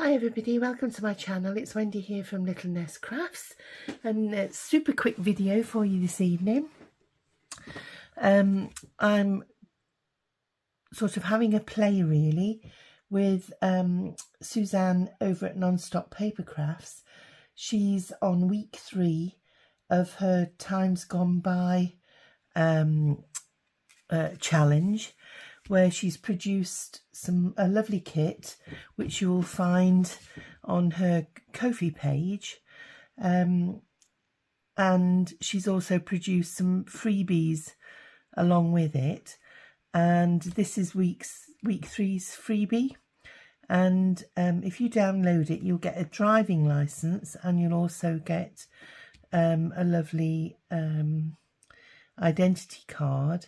Hi everybody, welcome to my channel. It's Wendy here from Little Nest Crafts, and it's a super quick video for you this evening. I'm sort of having a play really with Suzanne over at Non-Stop Papercrafts. She's on week 3 of her Times Gone By challenge, where she's produced a lovely kit which you will find on her Ko-fi page, and she's also produced some freebies along with it, and this is week 3's freebie. And if you download it, you'll get a driving license, and you'll also get a lovely identity card.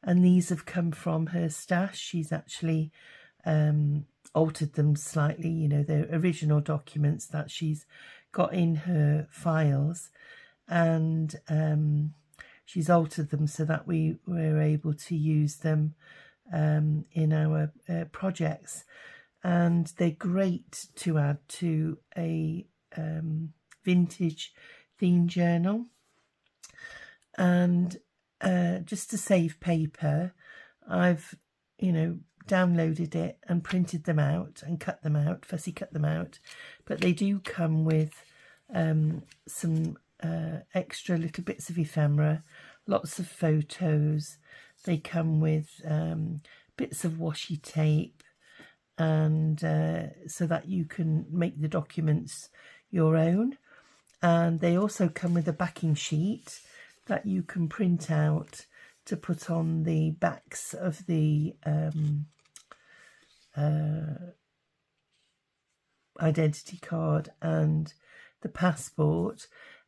And these have come from her stash. She's actually altered them slightly, you know, the original documents that she's got in her files, and she's altered them so that we were able to use them in our projects. And they're great to add to a vintage theme journal. And just to save paper, I've, you know, downloaded it and printed them out and cut them out, fussy cut them out. But they do come with some extra little bits of ephemera, lots of photos. They come with bits of washi tape, and so that you can make the documents your own. And they also come with a backing sheet that you can print out to put on the backs of the identity card and the passport,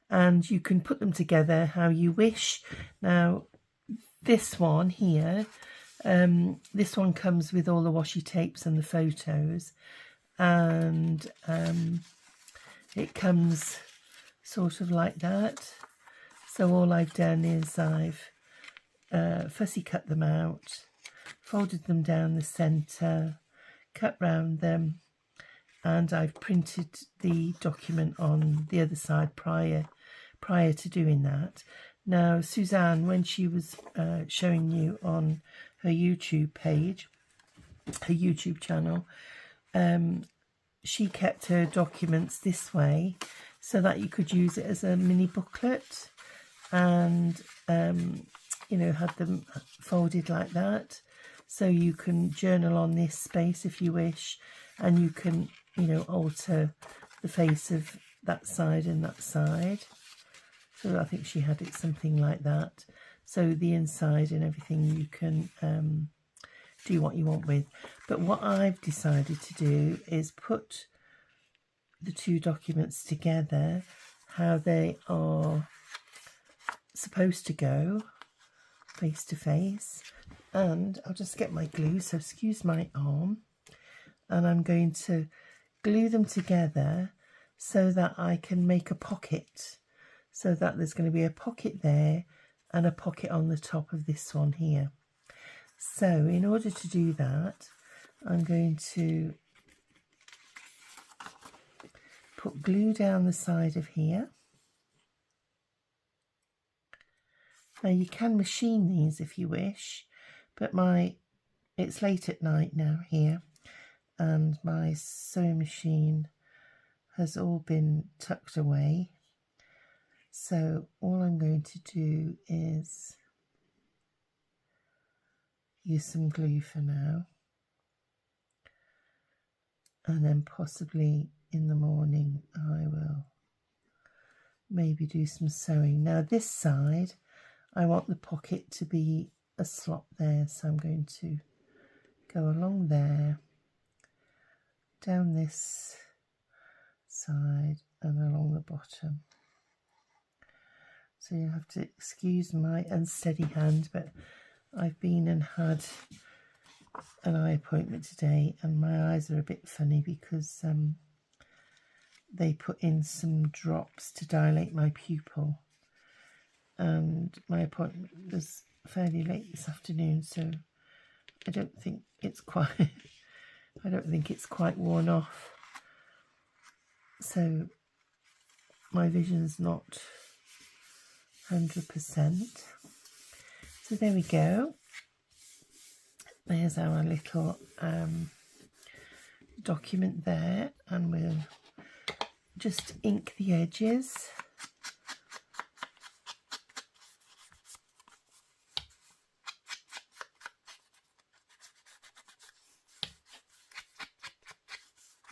and you can put them together how you wish. Now this one here, this one comes with all the washi tapes and the photos, and it comes sort of like that. So all I've done is I've fussy cut them out, folded them down the centre, cut round them, and I've printed the document on the other side prior to doing that. Now Suzanne, when she was showing you on her YouTube page, her YouTube channel, she kept her documents this way so that you could use it as a mini booklet, and you know, had them folded like that, so you can journal on this space if you wish, and you can, you know, alter the face of that side and that side. So I think she had it something like that, so the inside and everything you can do what you want with. But what I've decided to do is put the two documents together how they are supposed to go, face to face. And I'll just get my glue, so excuse my arm, and I'm going to glue them together so that I can make a pocket, so that there's going to be a pocket there and a pocket on the top of this one here. So in order to do that, I'm going to put glue down the side of here. Now you can machine these if you wish, but it's late at night now here, and my sewing machine has all been tucked away. So all I'm going to do is use some glue for now, and then possibly in the morning I will maybe do some sewing. Now this side, I want the pocket to be a slot there, so I'm going to go along there, down this side and along the bottom. So you'll have to excuse my unsteady hand, but I've been and had an eye appointment today, and my eyes are a bit funny because they put in some drops to dilate my pupil. And my appointment was fairly late this afternoon, so I don't think it's quite worn off. so my vision's not 100%. So there we go. There's our little document there, and we'll just ink the edges.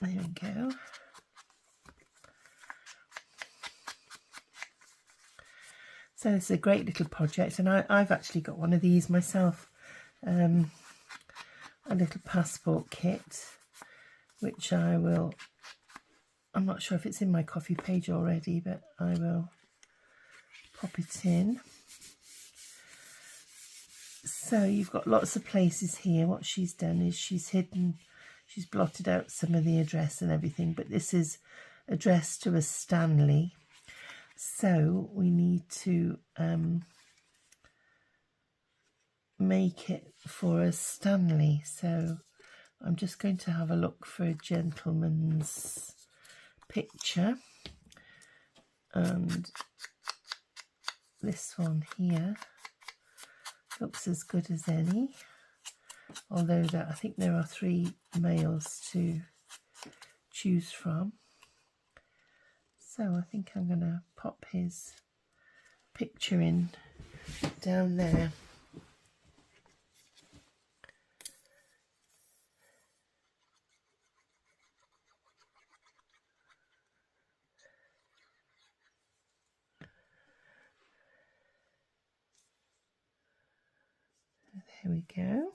There we go. So it's a great little project, and I've actually got one of these myself, a little passport kit, which I'm not sure if it's in my coffee page already, but I will pop it in. So you've got lots of places here. What she's done is she's blotted out some of the address and everything, but this is addressed to a Stanley. So we need to make it for a Stanley. So I'm just going to have a look for a gentleman's picture, and this one here looks as good as any, although I think there are 3 males to choose from. So I think I'm going to pop his picture in down there. There we go.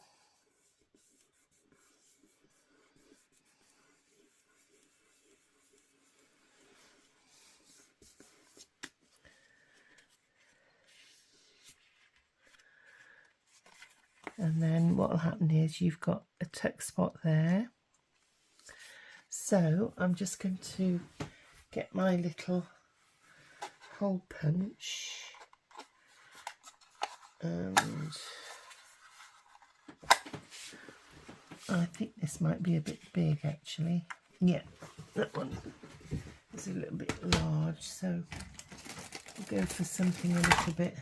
And then what will happen is you've got a tuck spot there. So I'm just going to get my little hole punch, and I think this might be a bit big actually. Yeah, that one is a little bit large, so we'll go for something a little bit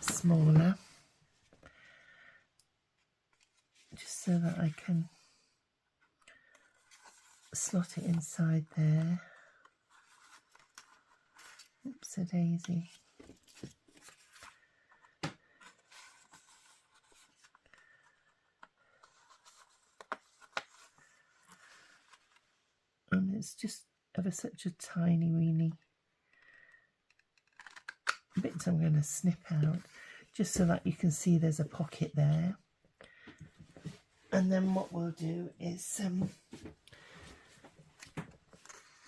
smaller, just so that I can slot it inside there. Oops a daisy. And it's just ever such a tiny weeny bits I'm going to snip out, just so that you can see there's a pocket there. And then what we'll do is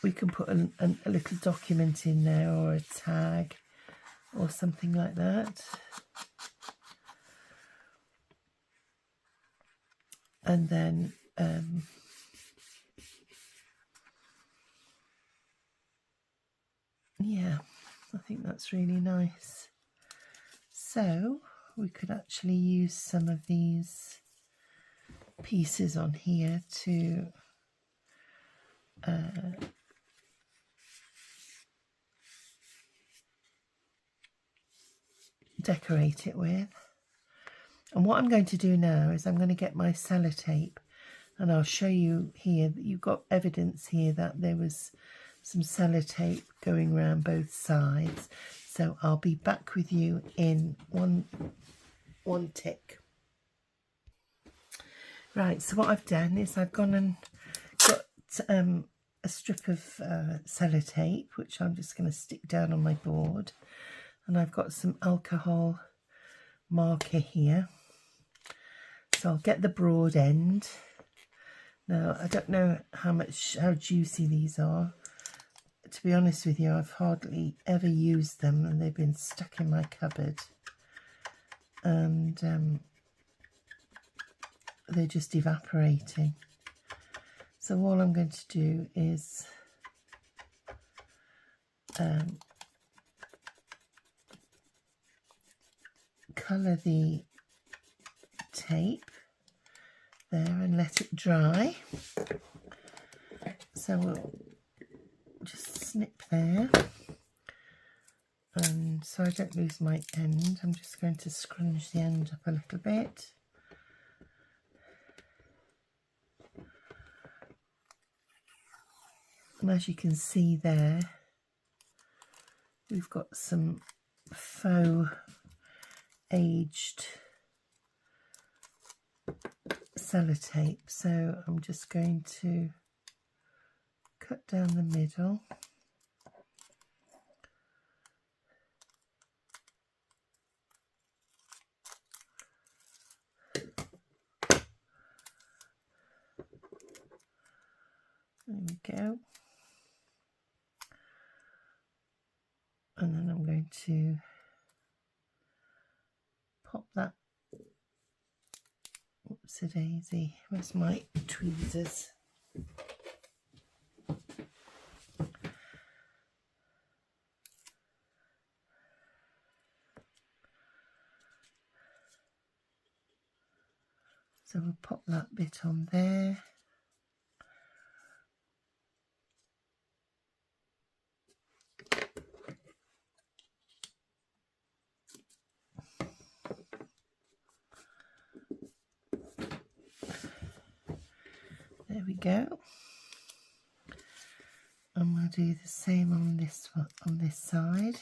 we can put a little document in there, or a tag or something like that. And then yeah, I think that's really nice. So we could actually use some of these pieces on here to decorate it with. And what I'm going to do now is I'm going to get my sellotape, and I'll show you here that you've got evidence here that there was some sellotape going around both sides. So I'll be back with you in one tick. Right, so what I've done is I've gone and got a strip of sellotape, which I'm just going to stick down on my board, and I've got some alcohol marker here. So I'll get the broad end. Now I don't know how juicy these are. To be honest with you, I've hardly ever used them, and they've been stuck in my cupboard, and they're just evaporating. So all I'm going to do is colour the tape there and let it dry. So we'll there. And so I don't lose my end, I'm just going to scrunch the end up a little bit. And as you can see there, we've got some faux aged sellotape, so I'm just going to cut down the middle. There we go. And then I'm going to pop that. Oopsie daisy, where's my tweezers? So we'll pop that bit on there. There we go. And we'll do the same on this one, on this side.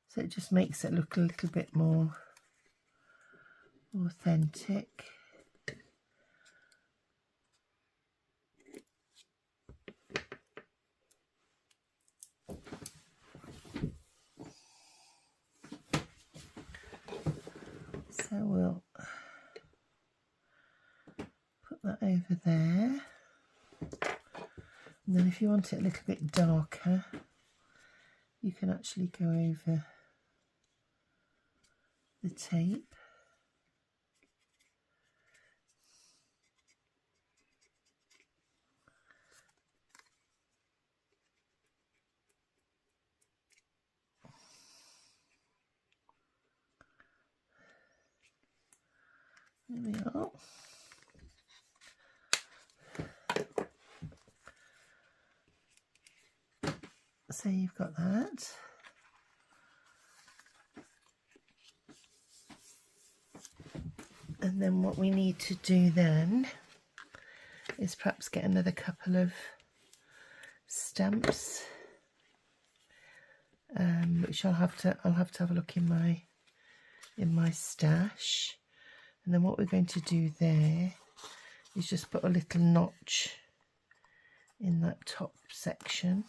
So it just makes it look a little bit more authentic. So we'll put that over there. And then if you want it a little bit darker, you can actually go over the tape. There we are. So you've got that. And then what we need to do then is perhaps get another couple of stamps, which I'll have to have a look in my stash. And then what we're going to do there is just put a little notch in that top section.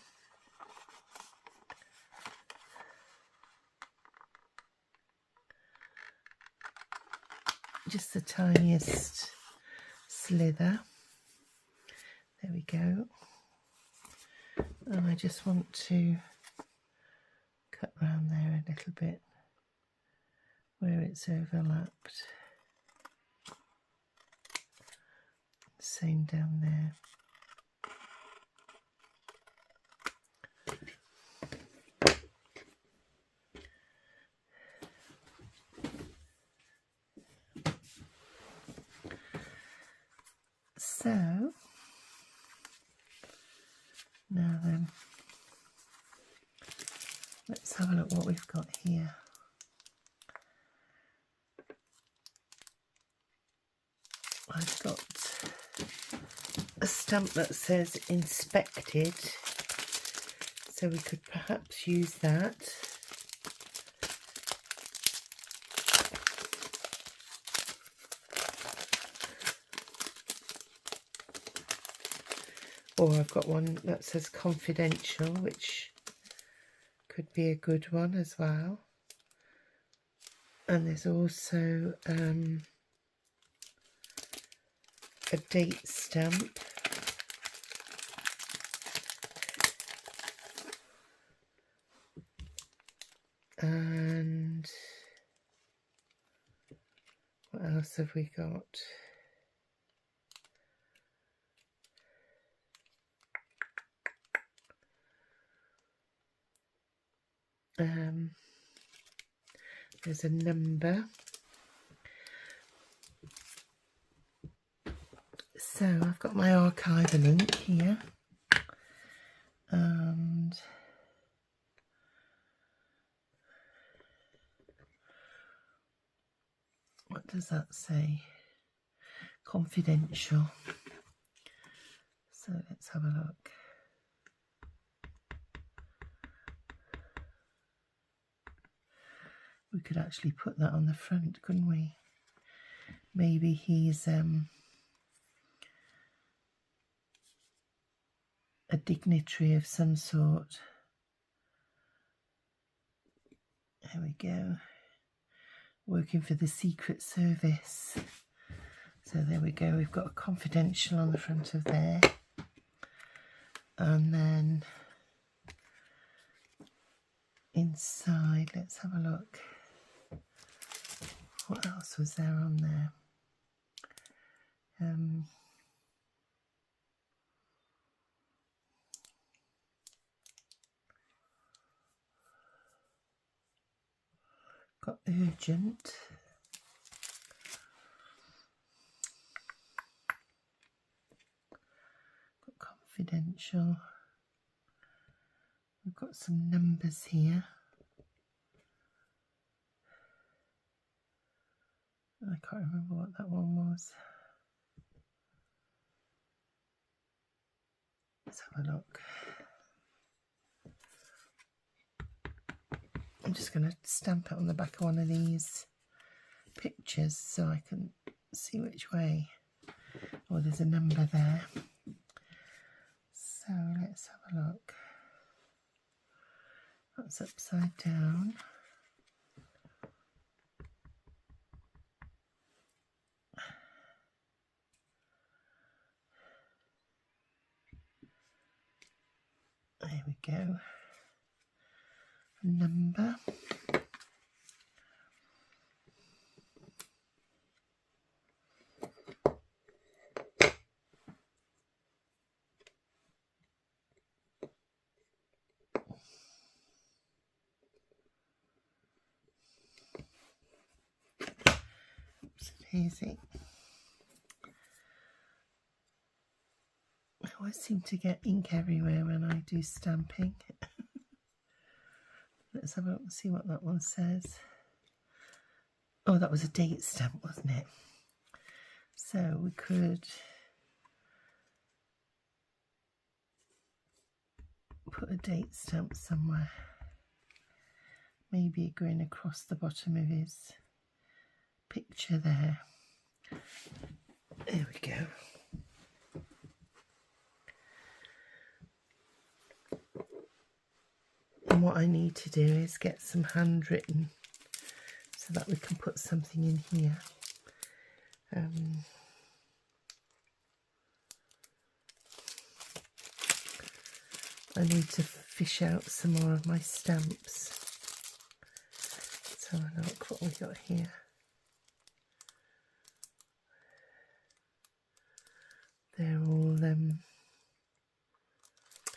Just the tiniest slither. There we go. And I just want to cut around there a little bit where it's overlapped. Same down there. So now then, let's have a look what we've got here. I've got a stamp that says inspected, so we could perhaps use that. Or I've got one that says confidential, which could be a good one as well. And there's also a date stamp. And what else have we got? There's a number. So I've got my archiver link here, and what does that say? Confidential. So let's have a look. We could actually put that on the front, couldn't we? Maybe he's a dignitary of some sort. There we go. Working for the Secret Service. So there we go. We've got a confidential on the front of there. And then inside, let's have a look. What else was there on there? Got urgent. Got confidential. We've got some numbers here. I can't remember what that one was. Let's have a look. I'm just going to stamp it on the back of one of these pictures so I can see which way. Oh, there's a number there. So let's have a look. That's upside down. There we go. Number. Easy. I always seem to get ink everywhere when I do stamping. Let's have a look and see what that one says. Oh, that was a date stamp, wasn't it? So we could put a date stamp somewhere. Maybe going across the bottom of his picture there. There we go. And what I need to do is get some handwritten so that we can put something in here. I need to fish out some more of my stamps. Let's have a look what we've got here. They're all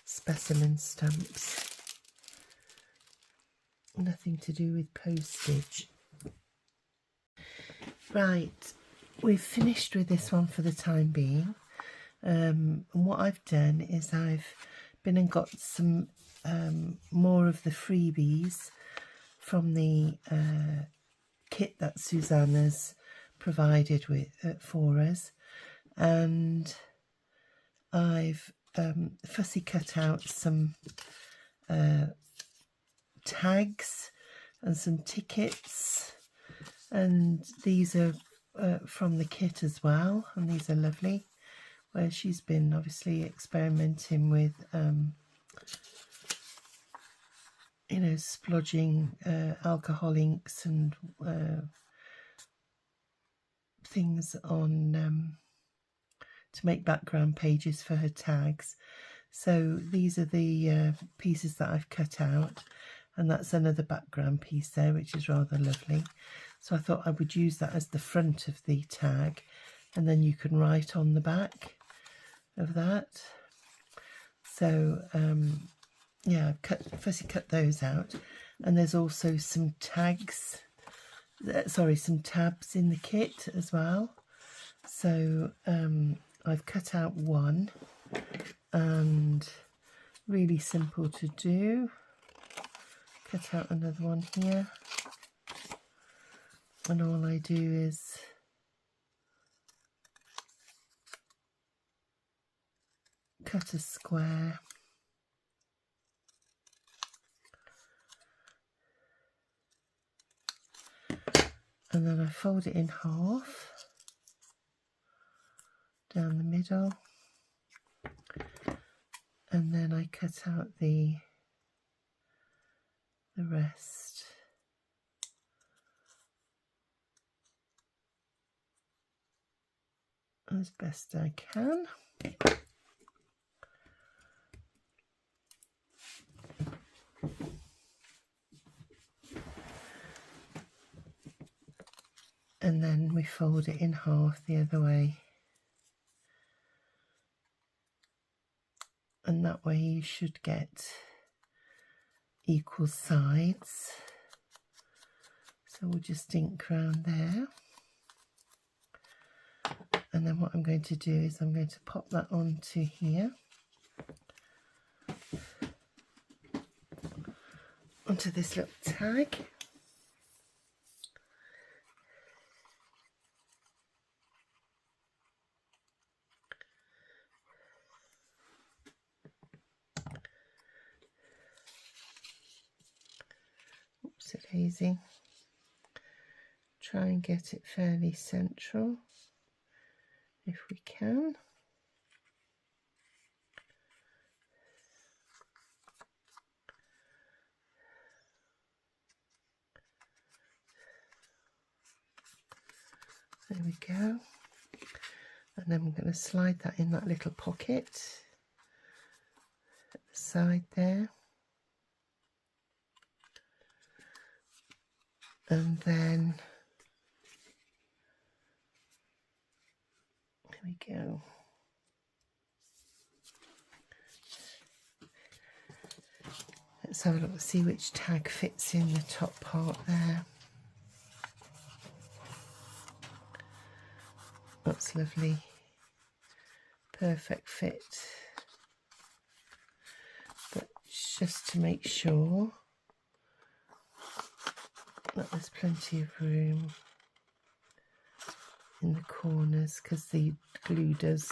specimen stamps. Nothing to do with postage. Right, we've finished with this one for the time being. And what I've done is I've been and got some more of the freebies from the kit that Suzanne has provided with for us, and I've fussy cut out some tags and some tickets, and these are from the kit as well, and these are lovely, where she's been obviously experimenting with you know, splodging alcohol inks and things on to make background pages for her tags. So these are the pieces that I've cut out, and that's another background piece there, which is rather lovely. So I thought I would use that as the front of the tag, and then you can write on the back of that. So yeah, I've fussy cut those out, and there's also some tags, some tabs in the kit as well. So I've cut out one, and really simple to do. Cut out another one here, and all I do is cut a square, and then I fold it in half down the middle, and then I cut out the rest. As best I can. And then we fold it in half the other way. And that way you should get equal sides. So we'll just ink around there. And then what I'm going to do is I'm going to pop that onto here, onto this little tag. Oopsie-daisy. Try and get it fairly central if we can. There we go. And then we're going to slide that in that little pocket at the side there. And then there we go. Let's have a look, see which tag fits in the top part there. That's lovely. Perfect fit. But just to make sure that there's plenty of room in the corners, because the glue does,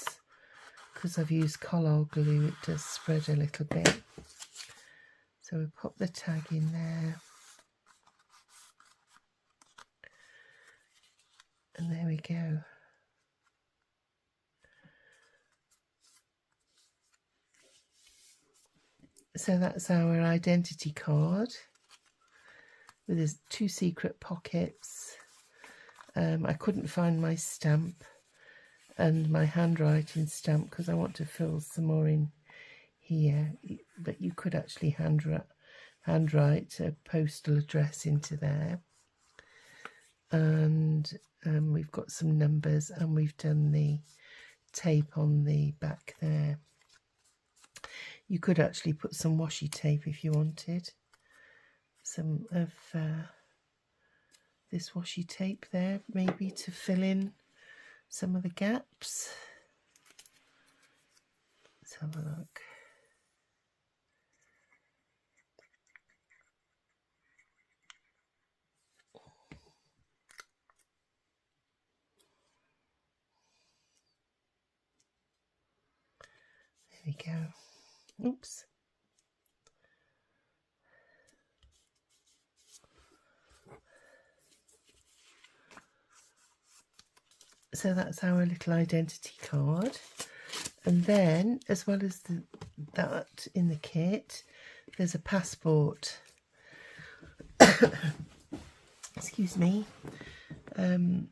because I've used collard glue, it does spread a little bit. So we pop the tag in there, and there we go. So that's our identity card with his 2 secret pockets. I couldn't find my stamp and my handwriting stamp because I want to fill some more in here, but you could actually handwrite a postal address into there. And we've got some numbers, and we've done the tape on the back there. You could actually put some washi tape if you wanted. Some of this washi tape there, maybe to fill in some of the gaps. Let's have a look. There we go. Oops. So that's our little identity card. And then, as well as that in the kit, there's a passport. Excuse me. I'll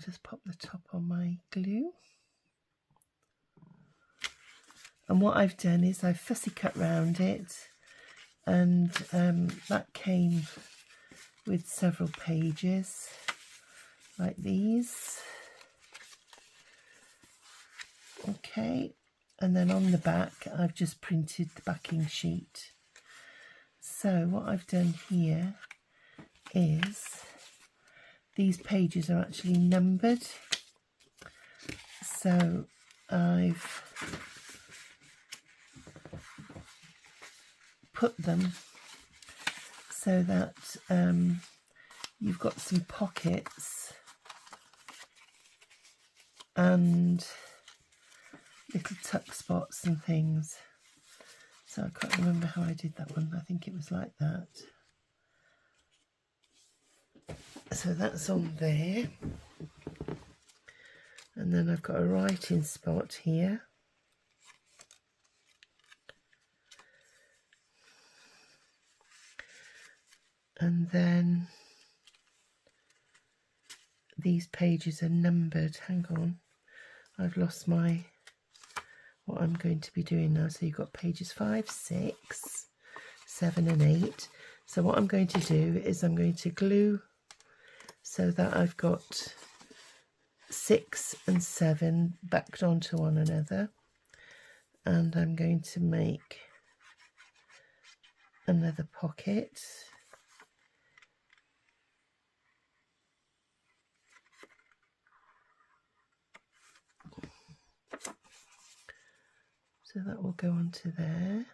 just pop the top on my glue. And what I've done is I've fussy cut round it, and that came with several pages like these. Okay, and then on the back I've just printed the backing sheet. So what I've done here is these pages are actually numbered, So I've put them so that you've got some pockets and little tuck spots and things. So I can't remember how I did that one. I think it was like that. So that's on there. And then I've got a writing spot here. And then these pages are numbered. Hang on, I've lost my what I'm going to be doing now. So you've got pages 5, 6, 7 and 8. So what I'm going to do is I'm going to glue so that I've got 6 and 7 backed onto one another, and I'm going to make another pocket. So that will go onto there.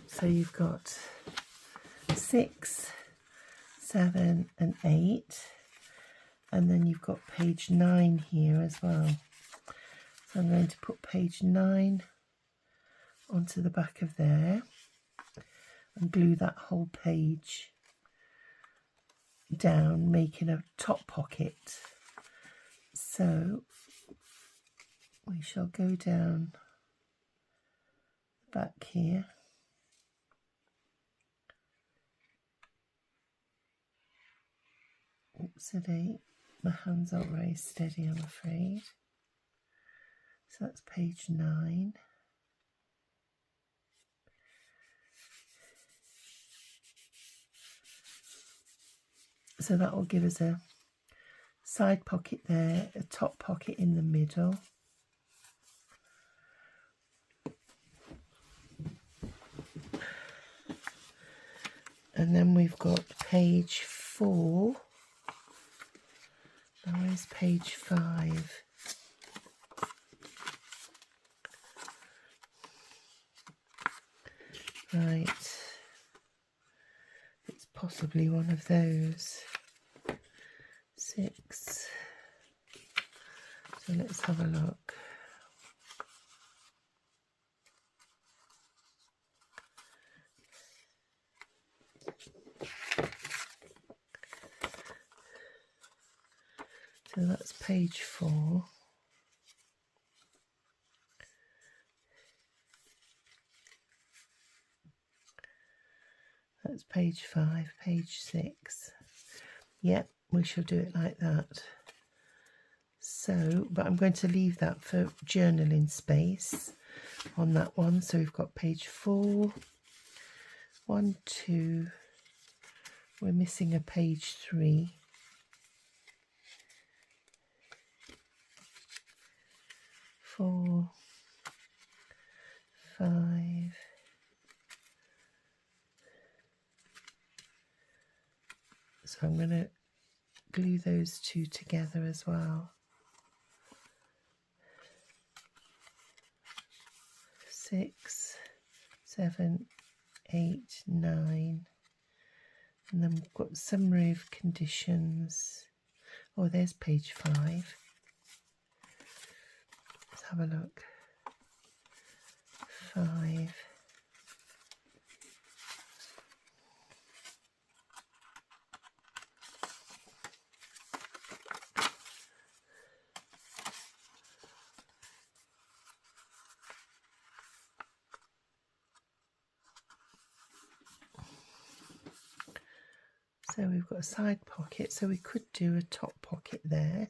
So you've got 6, 7 and 8, and then you've got page 9 here as well. So I'm going to put page 9 onto the back of there and glue that whole page down, making a top pocket. So we shall go down the back here. Oops-a-dee, my hands aren't very steady, I'm afraid. So that's page 9. So that will give us a side pocket there, a top pocket in the middle. And then we've got page 4. Now where's page 5? Right, it's possibly one of those. 6. So let's have a look. So that's page 4. That's page 5, page 6. Yep, we shall do it like that. So, but I'm going to leave that for journaling space on that one. So we've got page 4, 1, 2, we're missing a page 3. 4, 5, so I'm going to glue those two together as well. 6, 7, 8, 9, and then we've got summary of conditions. Oh, there's page 5. Let's have a look. 5. So we've got a side pocket, so we could do a top pocket there,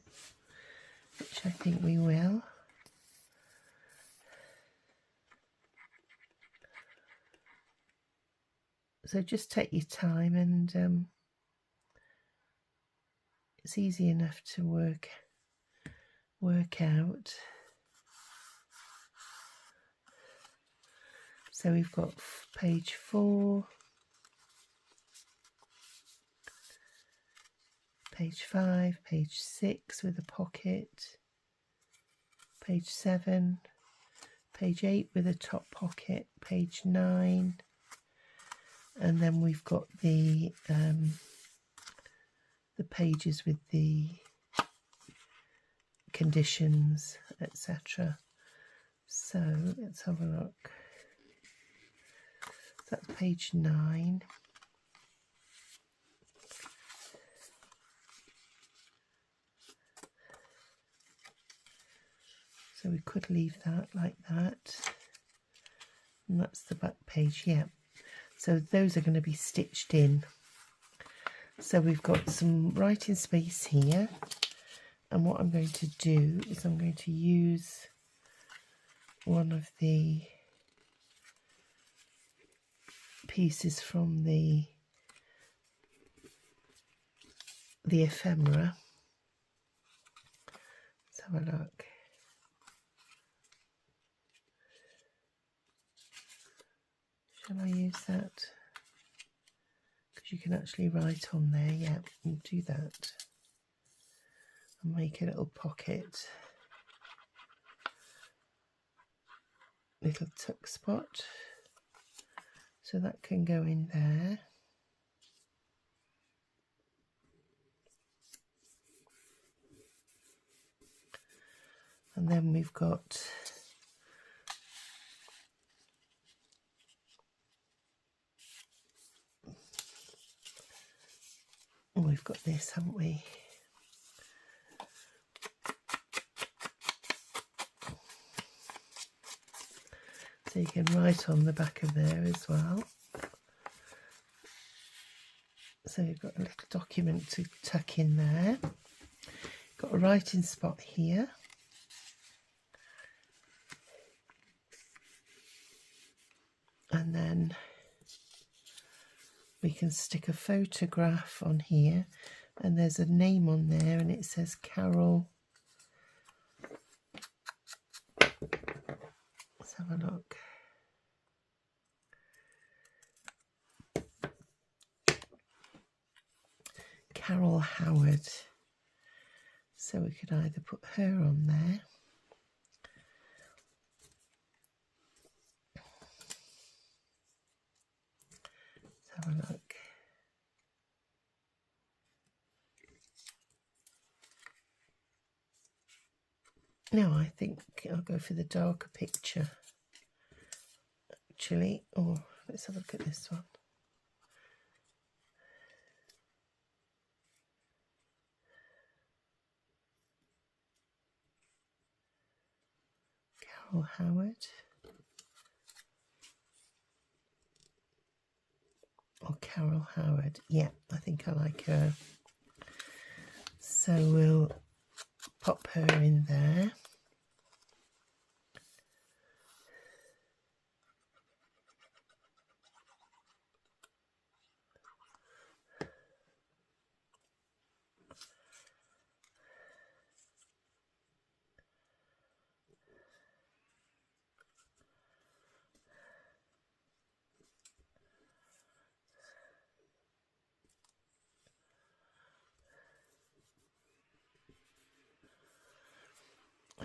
which I think we will. So just take your time, and it's easy enough to work out. So we've got page 4, page 5, page 6 with a pocket, page 7, page 8 with a top pocket, page 9, and then we've got the pages with the conditions, etc. So let's have a look. So that's page 9. So we could leave that like that. And that's the back page, yeah. So those are going to be stitched in. So we've got some writing space here. And what I'm going to do is I'm going to use one of the pieces from the ephemera. Let's have a look. Shall I use that? Because you can actually write on there. Yeah, we'll do that. And make a little pocket. Little tuck spot. So that can go in there. And then we've got this, haven't we? So you can write on the back of there as well. So you've got a little document to tuck in there. Got a writing spot here. And then we can stick a photograph on here, and there's a name on there and it says Carol. Let's have a look. Carol Howard. So we could either put her on there. Let's have a look. No, I think I'll go for the darker picture, actually. Or let's have a look at this one. Carol Howard. Or Carol Howard. Yeah, I think I like her. So we'll pop her in there.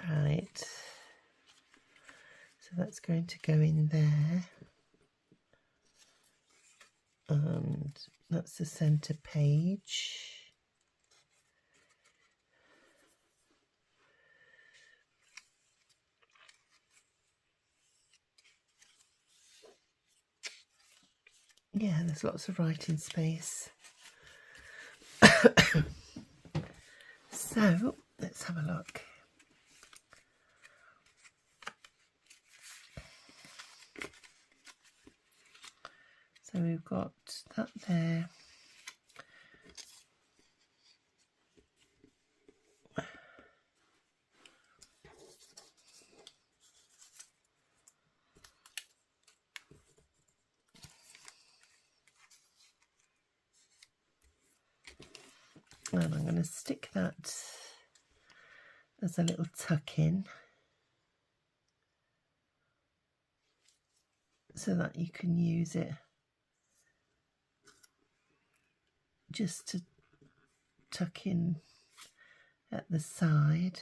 Right, so that's going to go in there, and that's the centre page. Yeah, there's lots of writing space. So let's have a look. So we've got that there. And I'm going to stick that as a little tuck in, so that you can use it just to tuck in at the side.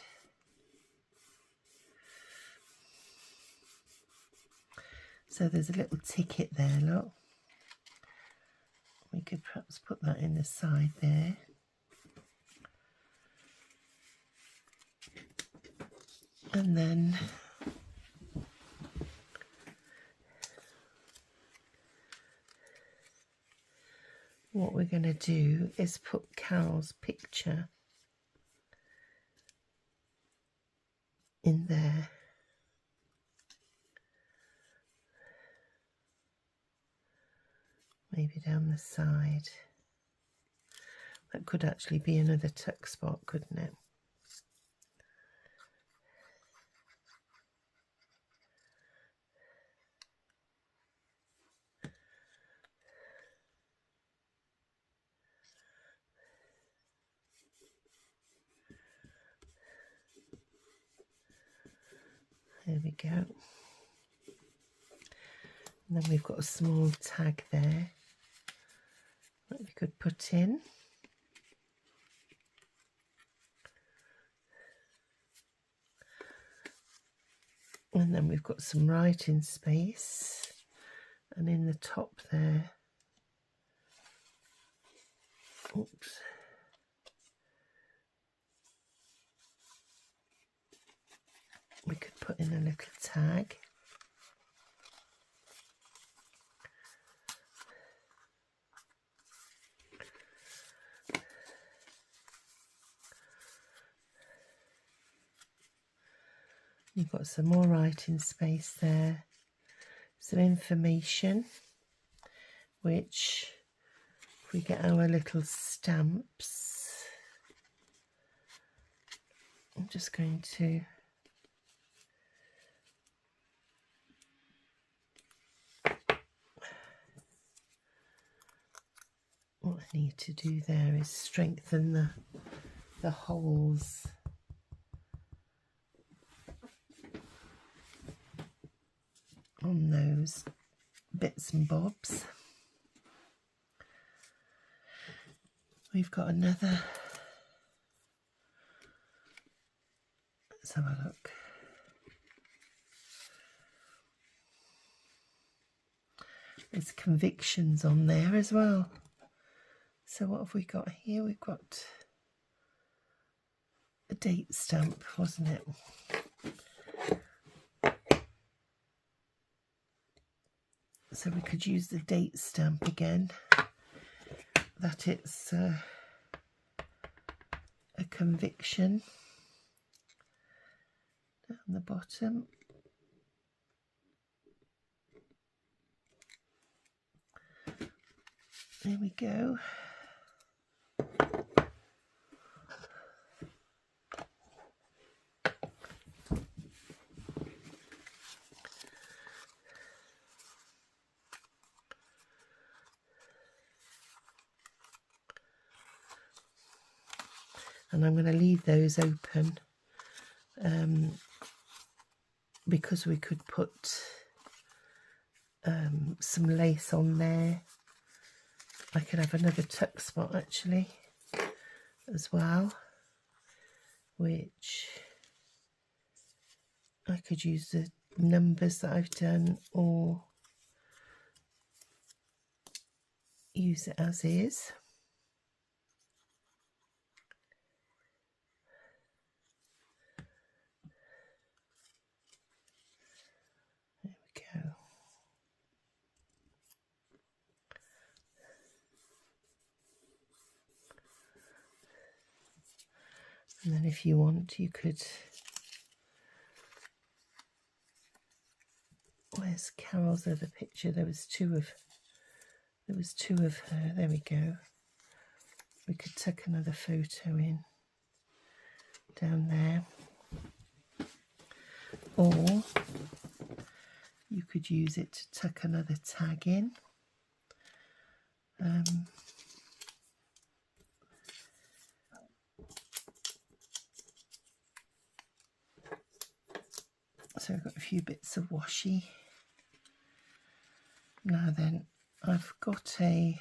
So there's a little ticket there, look. We could perhaps put that in the side there. And then what we're going to do is put Carol's picture in there. Maybe down the side. That could actually be another tuck spot, couldn't it? There we go. And then we've got a small tag there that we could put in. And then we've got some writing space, and in the top there, oops, we could put in a little tag. You've got some more writing space there, some information, which if we get our little stamps, I'm just going to what I need to do there is strengthen the holes. On those bits and bobs. We've got another, let's have a look. There's convictions on there as well. So what have we got here? We've got a date stamp, wasn't it? So we could use the date stamp again, that it's a conviction down the bottom. There we go. And I'm going to leave those open because we could put some lace on there. I could have another tuck spot actually as well, which I could use the numbers that I've done or use it as is. And then if you want, you could, where's Carol's other picture? There was two of her. There we go. We could tuck another photo in down there. Or you could use it to tuck another tag in. So I've got a few bits of washi. Now then, I've got a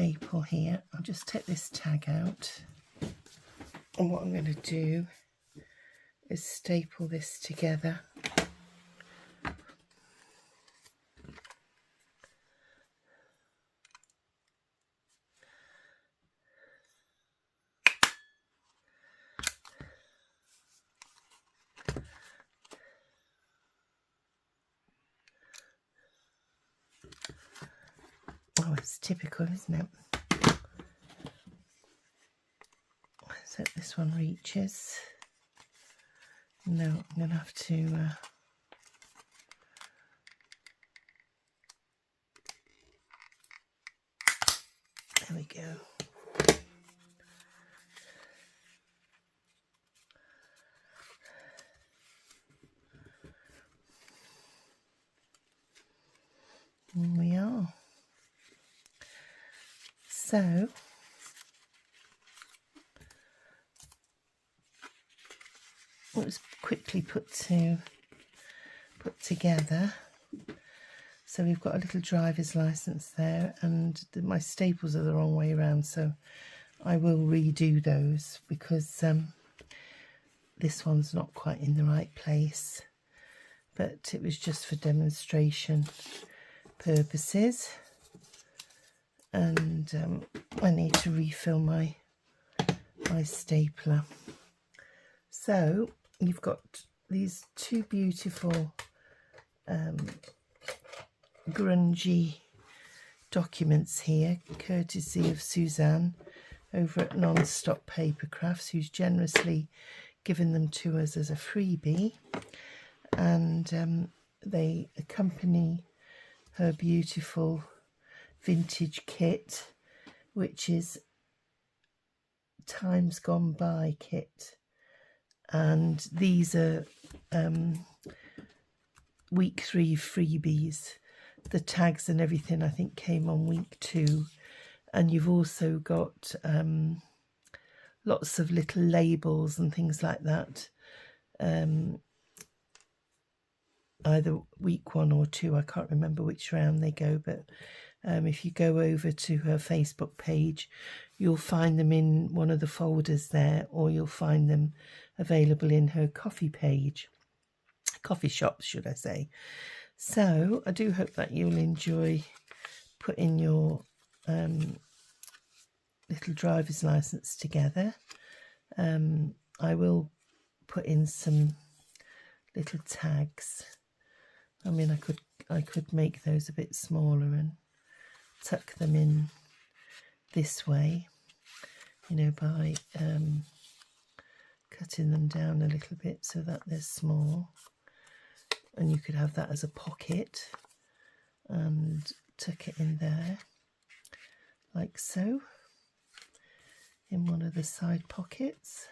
staple here. I'll just take this tag out, and what I'm going to do is staple this together. Oh, it's typical, isn't it? So this one reaches. No, I'm going to have to there we go. Here we are. So it was quickly put together. So we've got a little driver's license there, and my staples are the wrong way around, so I will redo those because this one's not quite in the right place, but it was just for demonstration purposes. And I need to refill my stapler. So you've got these two beautiful grungy documents here, courtesy of Suzanne over at Non-Stop Papercrafts, who's generously given them to us as a freebie, and they accompany her beautiful vintage kit, which is Times Gone By kit, and these are week 3 freebies. The tags and everything I think came on week 2, and you've also got lots of little labels and things like that, either week 1 or 2, I can't remember which round they go, but if you go over to her Facebook page, you'll find them in one of the folders there, or you'll find them available in her coffee shop, should I say. So I do hope that you'll enjoy putting your little driver's license together. I will put in some little tags. I mean, I could make those a bit smaller and tuck them in this way, you know, by cutting them down a little bit so that they're small, and you could have that as a pocket and tuck it in there like so, in one of the side pockets,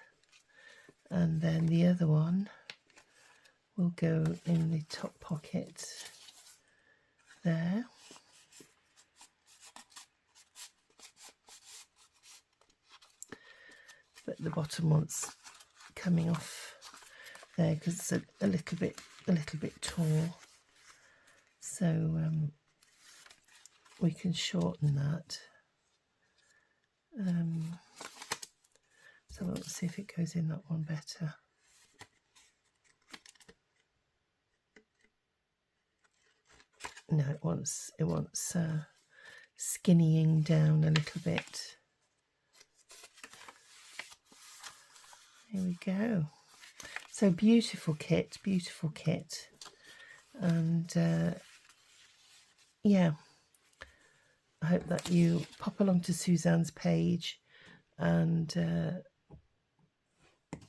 and then the other one will go in the top pocket there. But the bottom one's coming off there because it's a little bit tall, so we can shorten that. So let's see if it goes in that one better. No, it wants skinnying down a little bit. Here we go. So beautiful kit, and yeah, I hope that you pop along to Suzanne's page and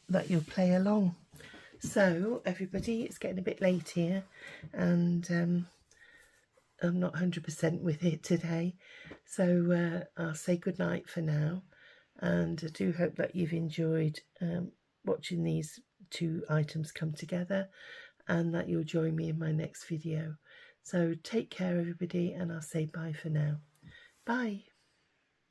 that you'll play along. So everybody, it's getting a bit late here, and I'm not 100% with it today, so I'll say good night for now, and I do hope that you've enjoyed watching these two items come together, and that you'll join me in my next video. So take care everybody, and I'll say bye for now. Bye.